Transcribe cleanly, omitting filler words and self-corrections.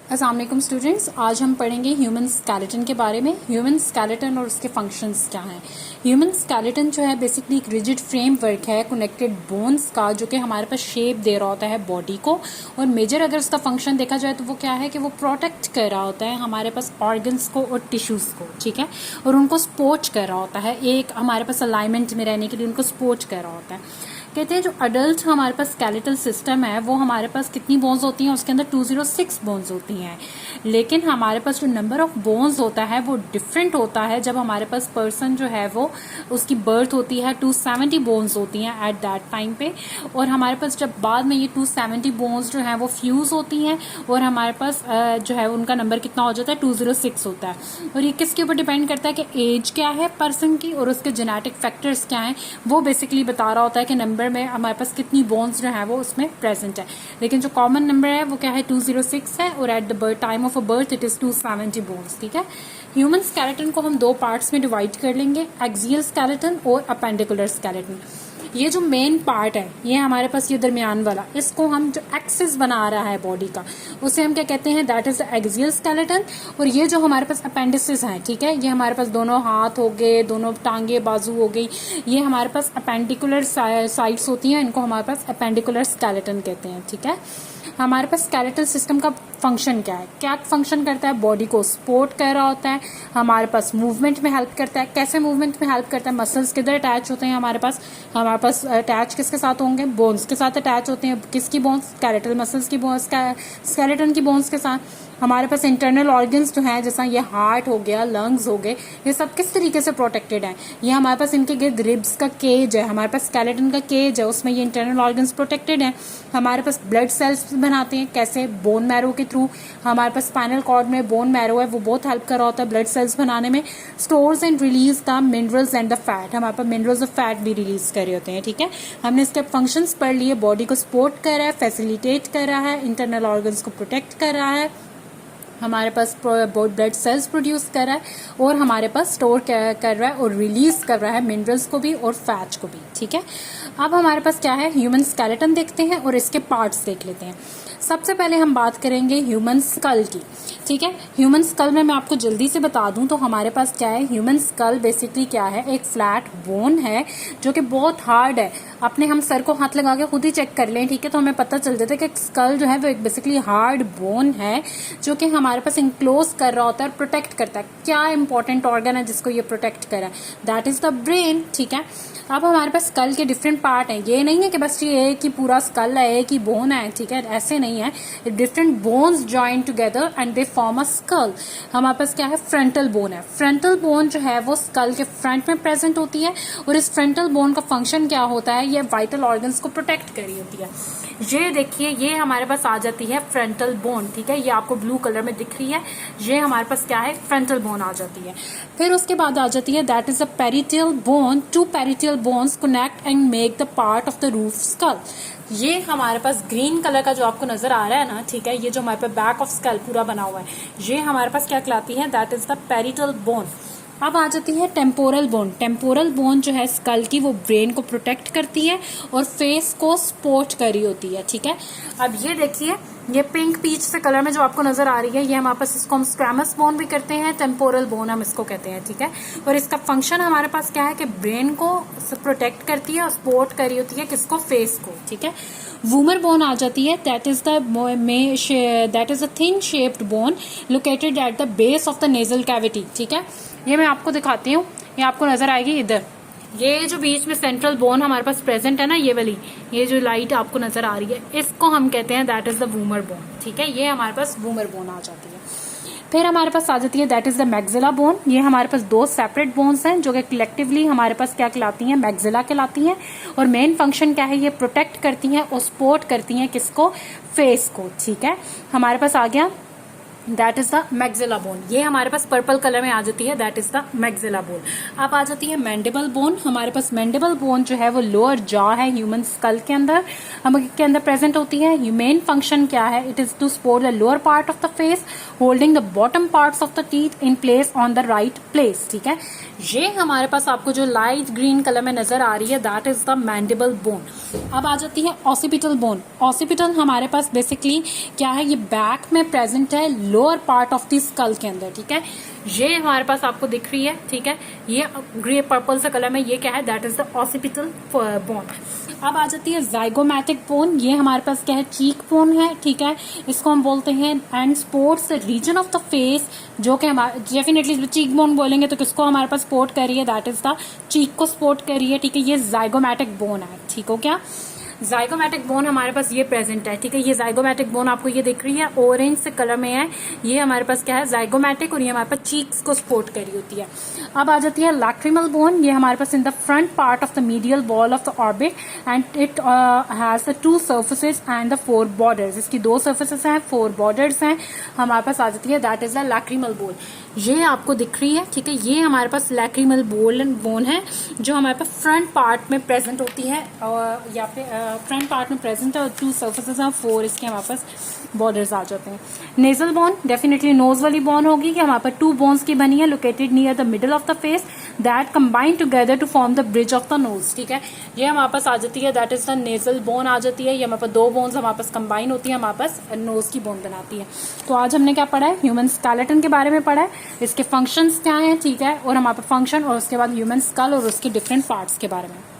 अस्सलाम वालेकुम स्टूडेंट्स, आज हम पढ़ेंगे ह्यूमन स्केलेटन के बारे में। ह्यूमन स्केलेटन और उसके फंक्शंस क्या हैं। ह्यूमन स्केलेटन जो है बेसिकली एक रिजिड फ्रेमवर्क है कनेक्टेड बोन्स का, जो कि हमारे पास शेप दे रहा होता है बॉडी को। और मेजर अगर उसका फंक्शन देखा जाए तो वो क्या है कि वो प्रोटेक्ट कर रहा होता है हमारे पास ऑर्गन्स को और टिश्यूज़ को, ठीक है, और उनको सपोर्ट कर रहा होता है, एक हमारे पास अलाइनमेंट में रहने के लिए उनको सपोर्ट कर रहा होता है। कहते हैं जो अडल्ट हमारे पास स्केलेटल सिस्टम है वो हमारे पास कितनी बोन्स होती हैं, उसके अंदर 206 बोन्स होती हैं। लेकिन हमारे पास जो नंबर ऑफ बोन्स होता है वो डिफरेंट होता है जब हमारे पास पर्सन जो है वो उसकी बर्थ होती है। 270 बोन्स होती हैं एट दैट टाइम पे, और हमारे पास जब बाद में ये 270 बोन्स जो है वो फ्यूज होती हैं और हमारे पास जो है उनका नंबर कितना हो जाता है, 206 होता है। और ये किसके ऊपर डिपेंड करता है कि एज क्या है पर्सन की और उसके जेनेटिक फैक्टर्स क्या हैं, वो बेसिकली बता रहा होता है कि नंबर में हमारे पास कितनी बोन्स जो है वो उसमें प्रेजेंट है। लेकिन जो कॉमन नंबर है वो क्या है, 206 है, और at the time of a birth it is 270 bones, ठीक है। ह्यूमन स्केलेटन को हम दो पार्ट्स में डिवाइड कर लेंगे, एक्सियल स्केलेटन और अपेंडिकुलर स्केलेटन। ये जो मेन पार्ट है ये हमारे पास ये दरमियान वाला, इसको हम जो एक्सिस बना रहा है बॉडी का उसे हम क्या कहते हैं, that is the axial skeleton. और ये जो हमारे पास अपेंडिसेस हैं, ठीक है, ये हमारे पास दोनों हाथ हो गए, दोनों टांगे बाजू हो गई, ये हमारे पास अपेंडिकुलर साइड्स होती हैं, इनको हमारे पास अपेंडिकुलर स्केलेटन कहते हैं, ठीक है। हमारे पास स्केलेटल सिस्टम का फंक्शन क्या है, क्या फंक्शन करता है, बॉडी को सपोर्ट कर रहा होता है, हमारे पास मूवमेंट में हेल्प करता है। कैसे मूवमेंट में हेल्प करता है, मसल्स किधर अटैच होते हैं हमारे पास अटैच किसके साथ होंगे, बोन्स के साथ अटैच होते हैं। किसकी बोन्स, स्केलेटल मसल्स की बोन्स, स्केलेटन की बोन्स के साथ। हमारे पास इंटरनल ऑर्गन्स जो हैं, जैसा ये हार्ट हो गया, लंग्स हो गए, ये सब किस तरीके से प्रोटेक्टेड हैं। ये हमारे पास इनके गिर्द रिब्स का केज है, हमारे पास स्केलेटन का केज है, उसमें ये इंटरनल ऑर्गन्स प्रोटेक्टेड हैं। हमारे पास ब्लड सेल्स बनाते हैं, कैसे, बोन मैरो के थ्रू। हमारे पास स्पाइनल कॉर्ड में बोन मैरो है, वो बहुत हेल्प कर रहा होता है ब्लड सेल्स बनाने में। Stores and release the minerals and the fat, हमारे पास मिनरल्स और फैट भी रिलीज कर रहे होते हैं, ठीक है। हमने इसके फंक्शंस पढ़ लिए, बॉडी को सपोर्ट कर रहा है, फैसिलिटेट कर रहा है, इंटरनल ऑर्गन्स को प्रोटेक्ट कर रहा है, हमारे पास ब्लड सेल्स प्रोड्यूस कर रहा है, और हमारे पास स्टोर कर रहा है और रिलीज कर रहा है मिनरल्स को भी और फैट्स को भी, ठीक है। अब हमारे पास क्या है, ह्यूमन स्केलेटन देखते हैं और इसके पार्ट्स देख लेते हैं। सबसे पहले हम बात करेंगे ह्यूमन स्कल की, ठीक है। ह्यूमन स्कल में मैं आपको जल्दी से बता दूं तो हमारे पास क्या है, ह्यूमन स्कल बेसिकली क्या है, एक फ्लैट बोन है जो कि बहुत हार्ड है। अपने हम सर को हाथ लगा के खुद ही चेक कर लें, ठीक है, तो हमें पता चल जाता है कि स्कल जो है वो एक बेसिकली हार्ड बोन है जो कि हमारे पास इंक्लोज कर रहा होता है और प्रोटेक्ट करता है। क्या इंपॉर्टेंट ऑर्गन है जिसको ये प्रोटेक्ट कर रहा है, दैट इज द ब्रेन, ठीक है। अब हमारे पास स्कल के डिफरेंट पार्ट हैं, ये नहीं है कि बस ये एक ही पूरा स्कल है, एक ही बोन है, ठीक है, ऐसे नहीं है। Different bones join together and they form a skull. हमारे पास क्या है, फ्रंटल बोन है। फ्रंटल बोन जो है वो स्कल के फ्रंट में प्रेजेंट होती है, और इस फ्रंटल बोन का फंक्शन क्या होता है, ये वाइटल ऑर्गन्स को प्रोटेक्ट कर रही होती है। ये देखिए, ये हमारे पास आ जाती है फ्रंटल बोन, ठीक है, ये आपको ब्लू कलर में दिख रही है, ये हमारे पास क्या है, फ्रंटल बोन आ जाती है। फिर उसके बाद आ जाती है that is a parietal bone. Two parietal bones connect and make the part of the roof skull. ये हमारे पास ग्रीन कलर का जो आपको नजर आ रहा है ना, ठीक है, ये जो हमारे पास बैक ऑफ स्कल पूरा बना हुआ है, ये हमारे पास क्या कहलाती है, that is the parietal bone. अब आ जाती है टेम्पोरल बोन। टेम्पोरल बोन जो है स्कल की, वो ब्रेन को प्रोटेक्ट करती है और फेस को सपोर्ट कर रही होती है, ठीक है। अब ये देखिए, ये पिंक पीच से कलर में जो आपको नजर आ रही है, ये हमारे पास, इसको हम स्क्वैमस बोन भी करते हैं, टेम्पोरल बोन हम इसको कहते हैं, ठीक है। और इसका फंक्शन हमारे पास क्या है कि ब्रेन को प्रोटेक्ट करती है और सपोर्ट कर रही होती है, किसको, फेस को, ठीक है। वूमर बोन आ जाती है, that is a thin shaped bone located at the base of the nasal cavity, ठीक है। ये मैं आपको दिखाती हूँ, ये आपको नजर आएगी इधर, ये जो बीच में सेंट्रल बोन हमारे पास प्रेजेंट है ना, ये वाली, ये जो लाइट आपको नजर आ रही है, इसको हम कहते हैं that is the vomer bone, ठीक है। ये हमारे पास वूमर बोन आ जाती है। फिर हमारे पास आ जाती है that is the maxilla bone. ये हमारे पास दो सेपरेट बोन्स हैं जो कि कलेक्टिवली हमारे पास क्या कहलाती हैं, मैग्जिला कहलाती हैं। और मेन फंक्शन क्या है, ये प्रोटेक्ट करती हैं और सपोर्ट करती हैं किसको, फेस को, ठीक है। हमारे पास आ गया that is the maxilla bone. ये हमारे पास पर्पल कलर में आ जाती है, that is the maxilla bone. अब आ जाती है मैंडिबल बोन। हमारे पास मैंडिबल बोन जो है वो लोअर जॉ है ह्यूमन स्कल के अंदर, हम के अंदर प्रेजेंट होती है। मेन फंक्शन क्या है, it is to support the lower part of the face, holding the bottom parts of the teeth in place on the right place. ठीक है, ये हमारे पास आपको जो लाइट ग्रीन कलर में नजर आ रही है that is the mandible bone. अब आ जाती है ऑसिपिटल बोन। ऑसिपिटल हमारे पास बेसिकली क्या है, ये बैक में प्रेजेंट है lower part of the skull के अंदर। ठीक है, ये हमारे पास आपको दिख रही है। ठीक है, ये ग्रे पर्पल से कलर में ये क्या है, that is the occipital bone. अब आ जाती है जाइगोमैटिक बोन। ये हमारे पास क्या है, चीक बोन है। ठीक है, इसको हम बोलते हैं and sports region of the face, जो कि हमारे डेफिनेटली चीक बोन बोलेंगे तो किसको हमारे पास सपोर्ट कर रही है, दैट इज द चीक को सपोर्ट कर रही है। ठीक है, ये जाइगोमैटिक बोन है। ठीक हो क्या, जाइगोमैटिक बोन हमारे पास ये प्रेजेंट है। ठीक है, ये जाइगोमैटिक बोन आपको ये दिख रही है ऑरेंज से कलर में है, ये हमारे पास क्या है, जाइगोमैटिक, और ये हमारे पास चीक्स को सपोर्ट कर रही होती है। अब आ जाती है लैक्रिमल बोन। ये हमारे पास in the front part of the medial wall of the orbit and it has the 2 surfaces and the 4 borders. इसकी 2 सर्फेसेस हैं, 4 बॉर्डर्स हैं, हमारे पास आ जाती है, that is the lacrimal bone. ये आपको दिख रही है। ठीक है, ये हमारे पास लैक्रिमल बोन है जो हमारे पास फ्रंट पार्ट में प्रेजेंट होती है, और यहाँ पे फ्रंट पार्ट में प्रेजेंट है, और 2 सर्फेसेस हैं, 4 इसके हमारे पास बॉर्डर्स आ जाते हैं। नेजल बोन डेफिनेटली नोज वाली बोन होगी कि हमारे पास 2 बोन्स की बनी है, located near the middle of the face, that combine together to form the bridge of the nose. ठीक है, ये हमारे पास आ जाती है, that is the nasal bone आ जाती है। ये हमारे पास 2 बोन्स हमारे पास कंबाइन होती है, हमारे पास नोज की बोन बनाती है। तो आज हमने क्या पढ़ा है, ह्यूमन स्केलेटन के बारे में पढ़ा है, इसके फंक्शंस क्या हैं। ठीक है, और हमारे पास फंक्शन और उसके बाद ह्यूमन स्कल और उसके डिफरेंट पार्ट्स के बारे में।